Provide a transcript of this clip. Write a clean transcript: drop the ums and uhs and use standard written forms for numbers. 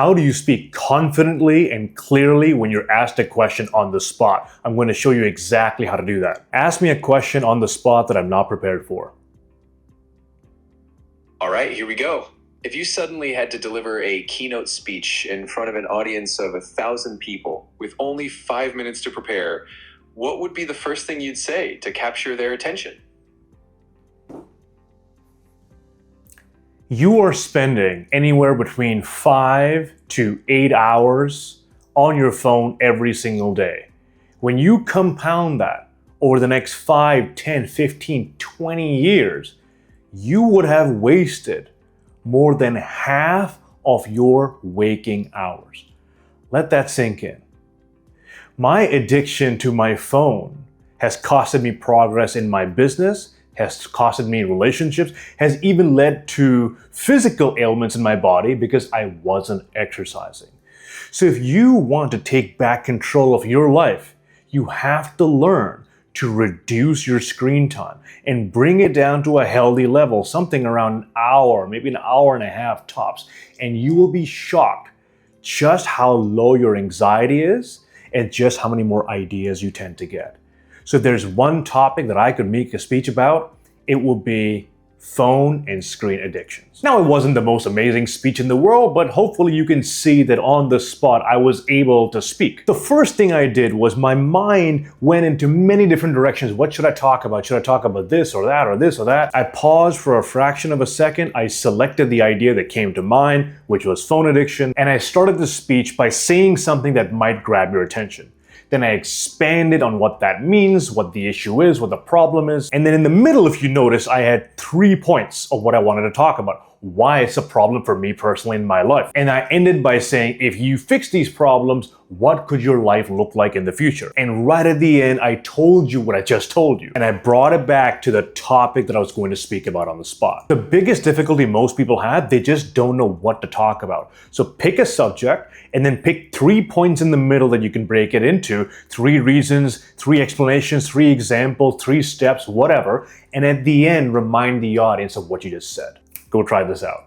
How do you speak confidently and clearly when you're asked a question on the spot? I'm going to show you exactly how to do that. Ask me a question on the spot that I'm not prepared for. All right, here we go. If you suddenly had to deliver a keynote speech in front of an audience of 1,000 people with only 5 minutes to prepare, what would be the first thing you'd say to capture their attention? You are spending anywhere between 5 to 8 hours on your phone every single day. When you compound that over the next 5, 10, 15, 20 years, you would have wasted more than half of your waking hours. Let that sink in. My addiction to my phone has costed me progress in my business, has costed me relationships, has even led to physical ailments in my body because I wasn't exercising. So if you want to take back control of your life, you have to learn to reduce your screen time and bring it down to a healthy level, something around an hour, maybe an hour and a half tops. And you will be shocked just how low your anxiety is and just how many more ideas you tend to get. So if there's one topic that I could make a speech about, it would be phone and screen addictions. Now, it wasn't the most amazing speech in the world, but hopefully you can see that on the spot I was able to speak. The first thing I did was my mind went into many different directions. What should I talk about? Should I talk about this or that or this or that? I paused for a fraction of a second. I selected the idea that came to mind, which was phone addiction, and I started the speech by saying something that might grab your attention. Then I expanded on what that means, what the issue is, what the problem is. And then in the middle, if you notice, I had 3 points of what I wanted to talk about. Why it's a problem for me personally in my life. And I ended by saying, if you fix these problems, what could your life look like in the future? And right at the end, I told you what I just told you. And I brought it back to the topic that I was going to speak about on the spot. The biggest difficulty most people have, they just don't know what to talk about. So pick a subject and then pick 3 points in the middle that you can break it into, 3 reasons, 3 explanations, 3 examples, 3 steps, whatever. And at the end, remind the audience of what you just said. Go try this out.